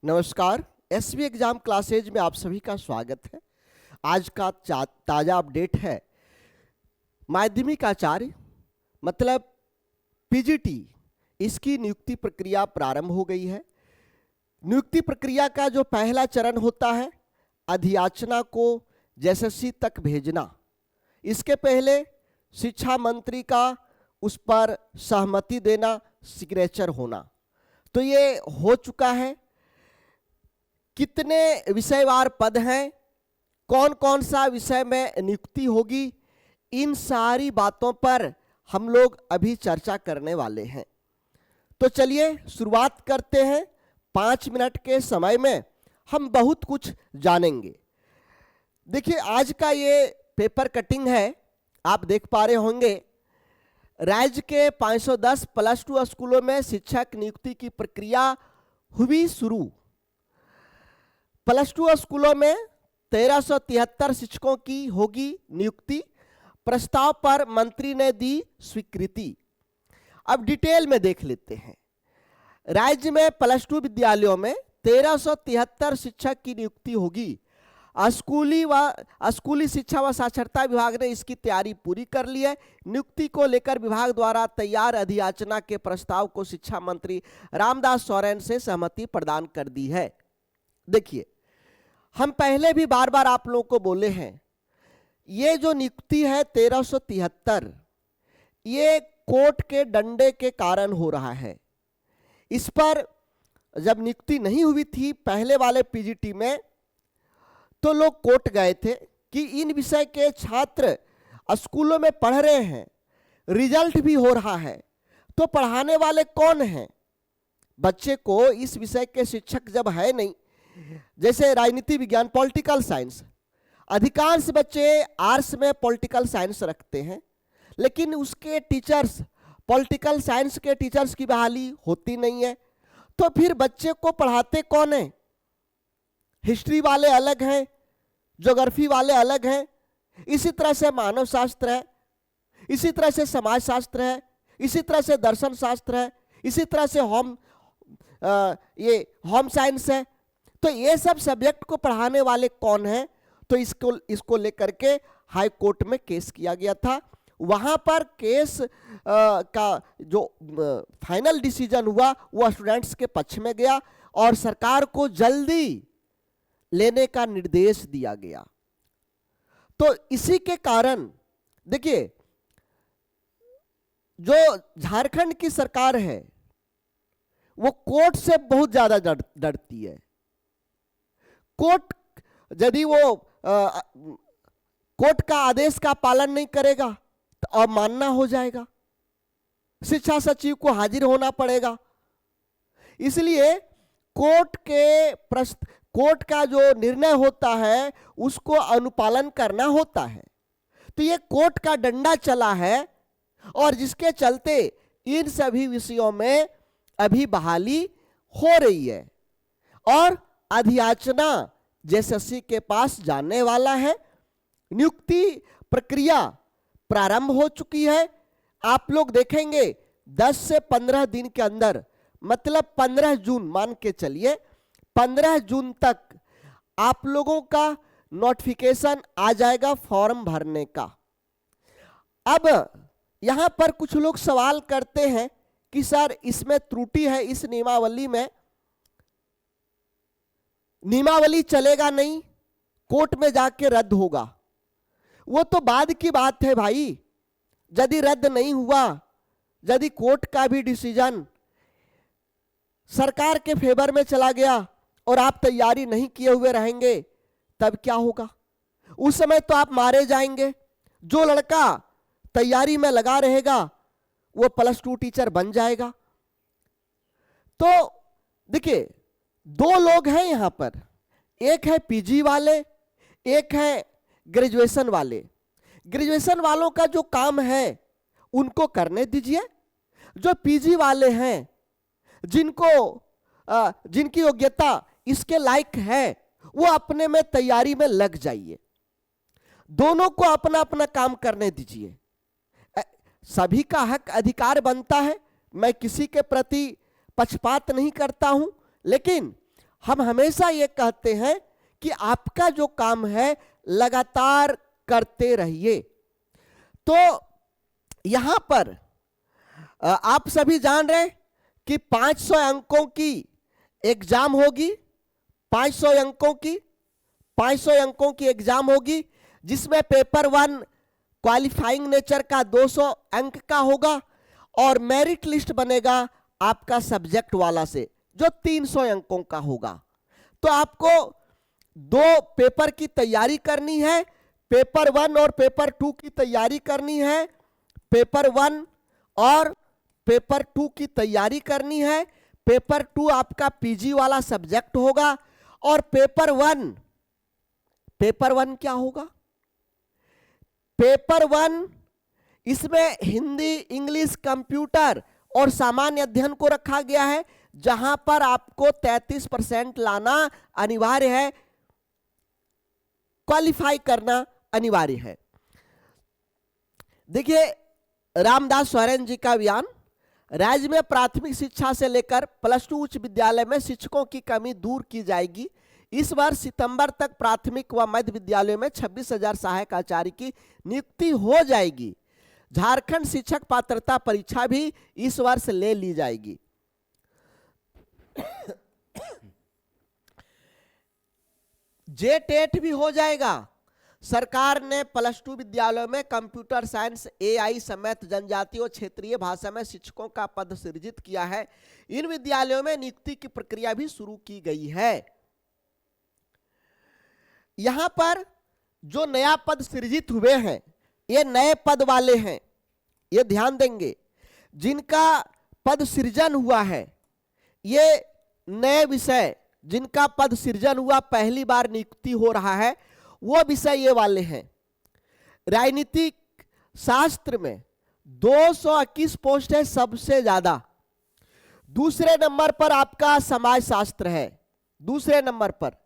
नमस्कार। SV exam classes में आप सभी का स्वागत है। आज का ताज़ा अपडेट है माध्यमिक आचार्य मतलब पीजीटी, इसकी नियुक्ति प्रक्रिया प्रारंभ हो गई है। नियुक्ति प्रक्रिया का जो पहला चरण होता है अधियाचना को जेएसएससी तक भेजना। इसके पहले शिक्षा मंत्री का उस पर सहमति देना, सिग्नेचर होना। तो ये हो चुका है। कितने विषयवार पद हैं, कौन कौन सा विषय में नियुक्ति होगी, इन सारी बातों पर हम लोग अभी चर्चा करने वाले हैं। तो चलिए शुरुआत करते हैं। 5 मिनट के समय में हम बहुत कुछ जानेंगे। देखिए, आज का ये पेपर कटिंग है, आप देख पा रहे होंगे। राज्य के 510 +2 स्कूलों में शिक्षक नियुक्ति की प्रक्रिया हुई शुरू। +2 स्कूलों में 1373 शिक्षकों की होगी नियुक्ति। प्रस्ताव पर मंत्री ने दी स्वीकृति। अब डिटेल में देख लेते हैं। राज्य में +2 विद्यालयों में 1373 शिक्षक की नियुक्ति होगी। स्कूली शिक्षा व साक्षरता विभाग ने इसकी तैयारी पूरी कर ली है। नियुक्ति को लेकर विभाग द्वारा तैयार अधियाचना के प्रस्ताव को शिक्षा मंत्री रामदास सोरेन से सहमति प्रदान कर दी है। देखिए, हम पहले भी बार बार आप लोगों को बोले हैं, ये जो नियुक्ति है 1373, ये कोर्ट के डंडे के कारण हो रहा है। इस पर जब नियुक्ति नहीं हुई थी पहले वाले पीजीटी में, तो लोग कोर्ट गए थे कि इन विषय के छात्र स्कूलों में पढ़ रहे हैं, रिजल्ट भी हो रहा है, तो पढ़ाने वाले कौन हैं? बच्चे को इस विषय के शिक्षक जब है नहीं, जैसे राजनीति विज्ञान, पॉलिटिकल साइंस, अधिकांश बच्चे आर्ट्स में पॉलिटिकल साइंस रखते हैं, लेकिन उसके टीचर्स, पॉलिटिकल साइंस के टीचर्स की बहाली होती नहीं है। तो फिर बच्चे को पढ़ाते कौन है? हिस्ट्री वाले अलग हैं, ज्योग्राफी वाले अलग हैं, इसी तरह से मानव शास्त्र है, इसी तरह से समाज शास्त्र है, इसी तरह से दर्शन शास्त्र है, इसी तरह से होम साइंस है। तो ये सब सब्जेक्ट को पढ़ाने वाले कौन हैं? तो इसको लेकर के हाई कोर्ट में केस किया गया था। वहां पर केस का जो फाइनल डिसीजन हुआ वो स्टूडेंट्स के पक्ष में गया और सरकार को जल्दी लेने का निर्देश दिया गया। तो इसी के कारण देखिए, जो झारखंड की सरकार है वो कोर्ट से बहुत ज्यादा डरती है। कोर्ट यदि वो कोर्ट का आदेश का पालन नहीं करेगा तो अवमानना हो जाएगा, शिक्षा सचिव को हाजिर होना पड़ेगा। इसलिए कोर्ट का जो निर्णय होता है उसको अनुपालन करना होता है। तो ये कोर्ट का डंडा चला है और जिसके चलते इन सभी विषयों में अभी बहाली हो रही है और अधियाचना जेएसएससी के पास जाने वाला है। नियुक्ति प्रक्रिया प्रारंभ हो चुकी है। आप लोग देखेंगे 10 से 15 दिन के अंदर, मतलब 15 जून मान के चलिए, 15 जून तक आप लोगों का नोटिफिकेशन आ जाएगा फॉर्म भरने का। अब यहां पर कुछ लोग सवाल करते हैं कि सर इसमें त्रुटि है, इस नियमावली में, नियमावली चलेगा नहीं, कोर्ट में जाके रद्द होगा। वो तो बाद की बात है भाई। यदि रद्द नहीं हुआ, यदि कोर्ट का भी डिसीजन सरकार के फेवर में चला गया और आप तैयारी नहीं किए हुए रहेंगे, तब क्या होगा? उस समय तो आप मारे जाएंगे। जो लड़का तैयारी में लगा रहेगा वो +2 टीचर बन जाएगा। तो देखिए, 2 लोग हैं यहां पर, एक है पीजी वाले, एक है ग्रेजुएशन वाले। ग्रेजुएशन वालों का जो काम है उनको करने दीजिए। जो पीजी वाले हैं, जिनकी योग्यता इसके लायक है, वो अपने में तैयारी में लग जाइए। दोनों को अपना अपना काम करने दीजिए। सभी का हक अधिकार बनता है, मैं किसी के प्रति पक्षपात नहीं करता हूं, लेकिन हम हमेशा ये कहते हैं कि आपका जो काम है लगातार करते रहिए। तो यहां पर आप सभी जान रहे हैं कि 500 अंकों की एग्जाम होगी, 500 अंकों की 500 अंकों की एग्जाम होगी, जिसमें पेपर 1 क्वालिफाइंग नेचर का 200 अंक का होगा और मेरिट लिस्ट बनेगा आपका सब्जेक्ट वाला से जो 300 अंकों का होगा। तो आपको 2 पेपर की तैयारी करनी है, पेपर 1 और पेपर 2 की तैयारी करनी है। पेपर 1 और पेपर 2 की तैयारी करनी है। पेपर 2 आपका पीजी वाला सब्जेक्ट होगा और पेपर 1 क्या होगा? पेपर 1 इसमें हिंदी, इंग्लिश, कंप्यूटर और सामान्य अध्ययन को रखा गया है, जहां पर आपको 33% लाना अनिवार्य है, क्वालिफाई करना अनिवार्य है। देखिए, रामदास सोरेन जी का बयान, राज्य में प्राथमिक शिक्षा से लेकर +2 उच्च विद्यालय में शिक्षकों की कमी दूर की जाएगी। इस वर्ष सितंबर तक प्राथमिक व मध्य विद्यालयों में 26,000 सहायक आचार्य की नियुक्ति हो जाएगी। झारखंड शिक्षक पात्रता परीक्षा भी इस वर्ष ले ली जाएगी। जेटेट भी हो जाएगा। सरकार ने +2 विद्यालयों में कंप्यूटर साइंस, एआई समेत जनजातीय और क्षेत्रीय भाषा में शिक्षकों का पद सृजित किया है। इन विद्यालयों में नियुक्ति की प्रक्रिया भी शुरू की गई है। यहां पर जो नया पद सृजित हुए हैं, ये नए पद वाले हैं, ये ध्यान देंगे। जिनका पद सृजन हुआ है, ये नए विषय जिनका पद सृजन हुआ, पहली बार नियुक्ति हो रहा है, वो विषय ये वाले हैं। राजनीतिक शास्त्र में 221 पोस्ट है, सबसे ज्यादा। दूसरे नंबर पर आपका समाज शास्त्र है, दूसरे नंबर पर,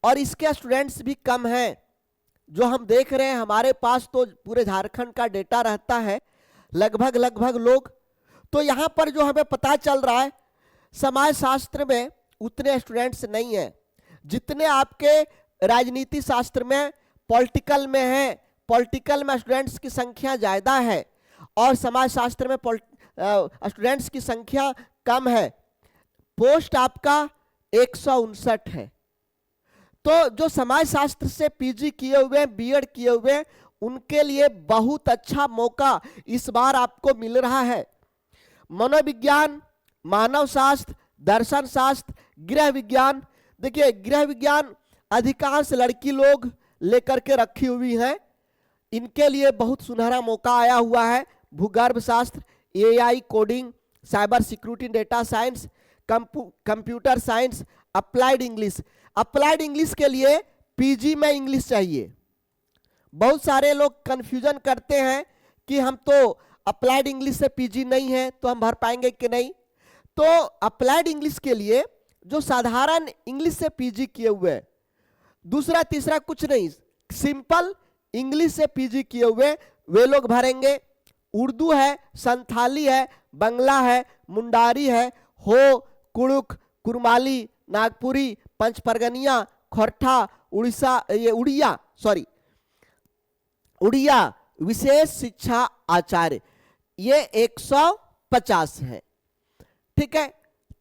और इसके स्टूडेंट्स भी कम हैं। जो हम देख रहे हैं, हमारे पास तो पूरे झारखंड का डेटा रहता है, लगभग लोग। तो यहां पर जो हमें पता चल रहा है, समाज शास्त्र में उतने स्टूडेंट्स नहीं हैं जितने आपके राजनीति शास्त्र में, पॉलिटिकल में है। पॉलिटिकल में स्टूडेंट्स की संख्या ज्यादा है और समाज शास्त्र में स्टूडेंट्स की संख्या कम है। पोस्ट आपका 159 है। तो जो समाज शास्त्र से पीजी किए हुए, बीएड किए हुए, उनके लिए बहुत अच्छा मौका इस बार आपको मिल रहा है। मनोविज्ञान, मानव शास्त्र, दर्शन शास्त्र, गृह विज्ञान। देखिए, गृह विज्ञान अधिकांश लड़की लोग लेकर के रखी हुई हैं, इनके लिए बहुत सुनहरा मौका आया हुआ है। भूगर्भ शास्त्र, AI, coding, cyber security, data science, computer science, applied English. Applied English के लिए पीजी में इंग्लिश चाहिए। बहुत सारे लोग कंफ्यूजन करते हैं कि हम तो अप्लाइड इंग्लिश से पीजी नहीं है, तो हम भर पाएंगे कि नहीं। तो अप्लाइड इंग्लिश के लिए जो साधारण इंग्लिश से पीजी किए हुए, दूसरा तीसरा कुछ नहीं, सिंपल इंग्लिश से पीजी किए हुए, वे लोग भरेंगे। उर्दू है, संथाली है, बंगला है, मुंडारी है, हो, कुड़ुक, कुरमाली, नागपुरी, पंचपरगनिया, खोरठा, उड़िया विशेष शिक्षा आचार्य, ये 150 है। ठीक है।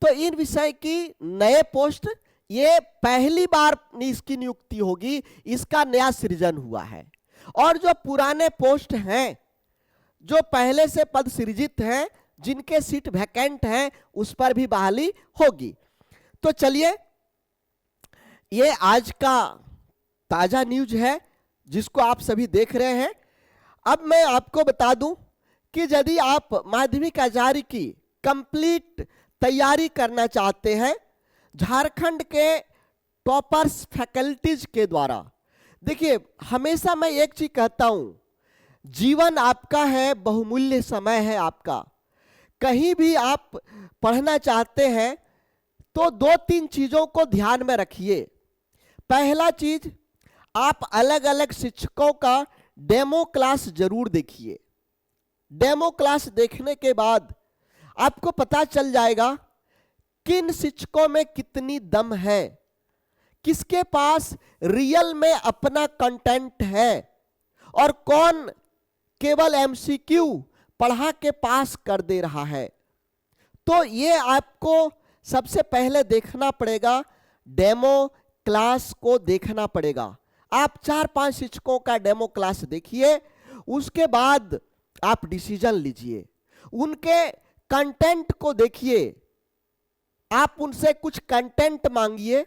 तो इन विषय की नए पोस्ट, ये पहली बार इसकी नियुक्ति होगी, इसका नया सृजन हुआ है। और जो पुराने पोस्ट हैं, जो पहले से पद सृजित हैं, जिनके सीट वैकेंट हैं, उस पर भी बहाली होगी। तो चलिए, ये आज का ताजा न्यूज है जिसको आप सभी देख रहे हैं। अब मैं आपको बता दूं कि यदि आप माध्यमिक आचार्य की कंप्लीट तैयारी करना चाहते हैं झारखंड के टॉपर्स फैकल्टीज के द्वारा, देखिए, हमेशा मैं एक चीज कहता हूं, जीवन आपका है, बहुमूल्य समय है आपका। कहीं भी आप पढ़ना चाहते हैं तो 2-3 चीजों को ध्यान में रखिए। पहला चीज, आप अलग अलग शिक्षकों का डेमो क्लास जरूर देखिए। डेमो क्लास देखने के बाद आपको पता चल जाएगा किन शिक्षकों में कितनी दम है, किसके पास रियल में अपना कंटेंट है और कौन केवल एमसीक्यू पढ़ा के पास कर दे रहा है। तो ये आपको सबसे पहले देखना पड़ेगा, डेमो क्लास को देखना पड़ेगा। आप 4-5 शिक्षकों का डेमो क्लास देखिए, उसके बाद आप डिसीजन लीजिए। उनके कंटेंट को देखिए, आप उनसे कुछ कंटेंट मांगिए,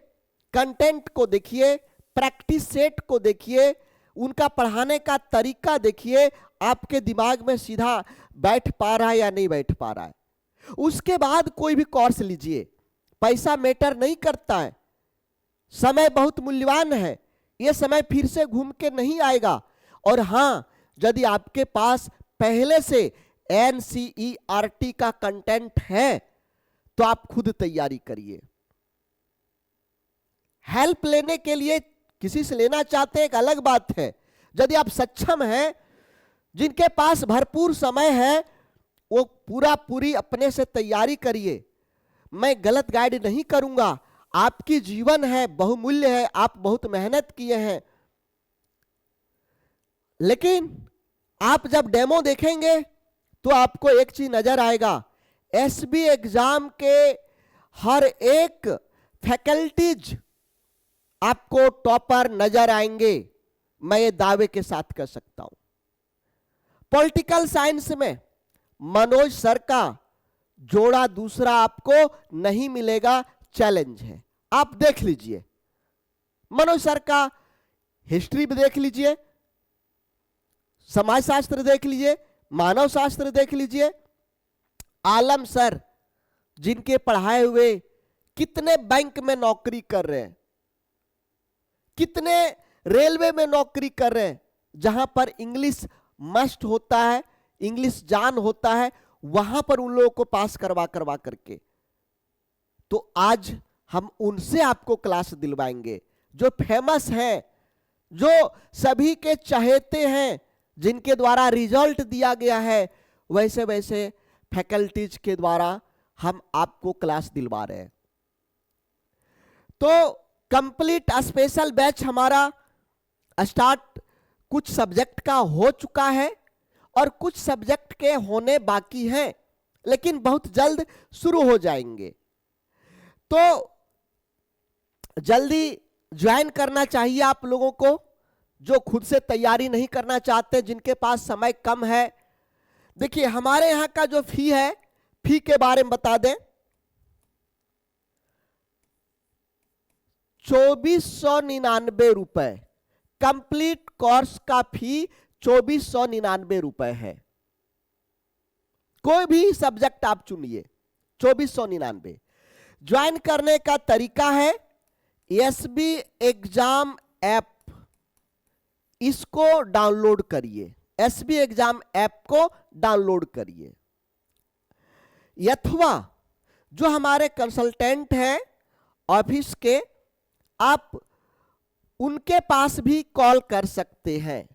कंटेंट को देखिए, प्रैक्टिस सेट को देखिए, उनका पढ़ाने का तरीका देखिए, आपके दिमाग में सीधा बैठ पा रहा है या नहीं बैठ पा रहा है। उसके बाद कोई भी कोर्स लीजिए। पैसा मैटर नहीं करता है, समय बहुत मूल्यवान है, यह समय फिर से घूम के नहीं आएगा। और हां, यदि आपके पास पहले से एनसीईआरटी का कंटेंट है तो आप खुद तैयारी करिए। हेल्प लेने के लिए किसी से लेना चाहते हैं एक अलग बात है। यदि आप सक्षम हैं, जिनके पास भरपूर समय है, वो पूरी अपने से तैयारी करिए। मैं गलत गाइड नहीं करूंगा, आपकी जीवन है, बहुमूल्य है, आप बहुत मेहनत किए हैं। लेकिन आप जब डेमो देखेंगे तो आपको एक चीज नजर आएगा, एसबी एग्जाम के हर एक फैकल्टीज आपको टॉपर नजर आएंगे, मैं ये दावे के साथ कर सकता हूं। पॉलिटिकल साइंस में मनोज सर का जोड़ा दूसरा आपको नहीं मिलेगा, चैलेंज है। आप देख लीजिए, मनोज सर का हिस्ट्री भी देख लीजिए, समाजशास्त्र देख लीजिए, मानव शास्त्र देख लीजिए। आलम सर, जिनके पढ़ाए हुए कितने बैंक में नौकरी कर रहे हैं, कितने रेलवे में नौकरी कर रहे हैं, जहां पर इंग्लिश मस्ट होता है, इंग्लिश जान होता है, वहां पर उन लोगों को पास करवा करके। तो आज हम उनसे आपको क्लास दिलवाएंगे, जो फेमस हैं, जो सभी के चहेते हैं, जिनके द्वारा रिजल्ट दिया गया है, वैसे वैसे फैकल्टीज के द्वारा हम आपको क्लास दिलवा रहे हैं। तो कंप्लीट स्पेशल बैच हमारा स्टार्ट कुछ सब्जेक्ट का हो चुका है और कुछ सब्जेक्ट के होने बाकी हैं, लेकिन बहुत जल्द शुरू हो जाएंगे। तो जल्दी ज्वाइन करना चाहिए आप लोगों को, जो खुद से तैयारी नहीं करना चाहते, जिनके पास समय कम है। देखिए, हमारे यहां का जो फी है, फी के बारे में बता दें। 2499 रुपए कंप्लीट कोर्स का फी 2499 रुपए है। कोई भी सब्जेक्ट आप चुनिए, 2499। ज्वाइन करने का तरीका है एसबी एग्जाम ऐप, इसको डाउनलोड करिए, एसबी एग्जाम ऐप को डाउनलोड करिए। अथवा जो हमारे कंसल्टेंट हैं ऑफिस के, आप उनके पास भी कॉल कर सकते हैं,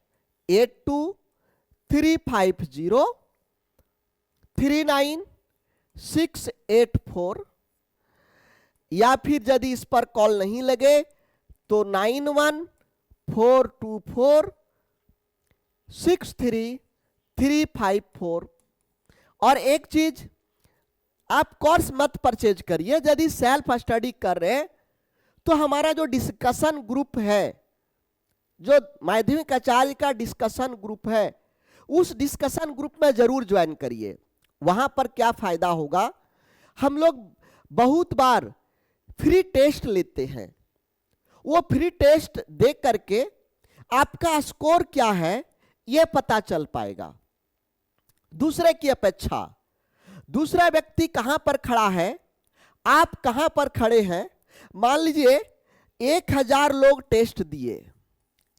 82-350-39684, या फिर यदि इस पर कॉल नहीं लगे तो 91-424-63354। और एक चीज, आप कोर्स मत परचेज करिए। यदि सेल्फ स्टडी कर रहे हैं तो हमारा जो डिस्कशन ग्रुप है, जो माध्यमिक आचार्य का डिस्कशन ग्रुप है, उस डिस्कशन ग्रुप में जरूर ज्वाइन करिए। वहां पर क्या फायदा होगा, हम लोग बहुत बार फ्री टेस्ट लेते हैं, वो फ्री टेस्ट दे करके आपका स्कोर क्या है यह पता चल पाएगा। दूसरे की अपेक्षा दूसरा व्यक्ति कहां पर खड़ा है, आप कहां पर खड़े हैं। मान लीजिए 1000 लोग टेस्ट दिए,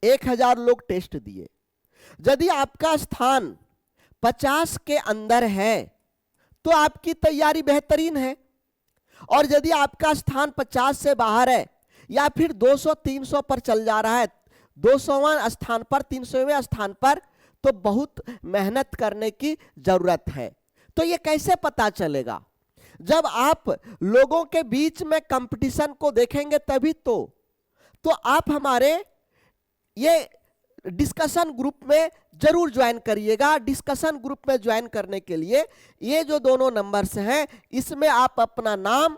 1000 लोग टेस्ट दिए, यदि आपका स्थान 50 के अंदर है तो आपकी तैयारी बेहतरीन है, और यदि आपका स्थान 50 से बाहर है या फिर 200-300 पर चल जा रहा है, 200वां स्थान पर, 300वें स्थान पर, तो बहुत मेहनत करने की जरूरत है। तो ये कैसे पता चलेगा, जब आप लोगों के बीच में कंपटीशन को देखेंगे तभी तो आप हमारे ये डिस्कशन ग्रुप में जरूर ज्वाइन करिएगा। डिस्कशन ग्रुप में ज्वाइन करने के लिए ये जो दोनों नंबर्स हैं, इसमें आप अपना नाम,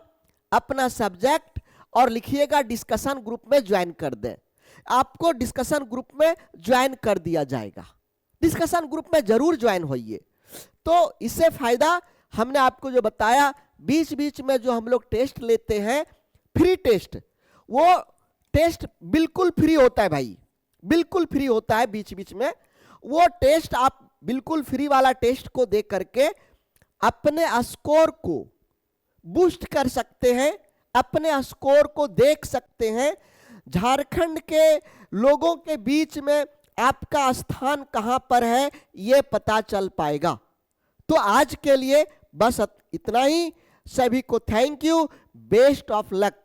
अपना सब्जेक्ट और लिखिएगा, डिस्कशन ग्रुप में ज्वाइन कर दें। आपको डिस्कशन ग्रुप में ज्वाइन कर दिया जाएगा। डिस्कशन ग्रुप में जरूर ज्वाइन होइए। तो इससे फायदा हमने आपको जो बताया, बीच बीच में जो हम लोग टेस्ट लेते हैं, फ्री टेस्ट, वो टेस्ट बिल्कुल फ्री होता है भाई, बिल्कुल फ्री होता है। बीच बीच में वो टेस्ट आप बिल्कुल फ्री वाला टेस्ट को दे करके अपने स्कोर को बूस्ट कर सकते हैं, अपने स्कोर को देख सकते हैं। झारखंड के लोगों के बीच में आपका स्थान कहां पर है ये पता चल पाएगा। तो आज के लिए बस इतना ही। सभी को thank you, best of luck.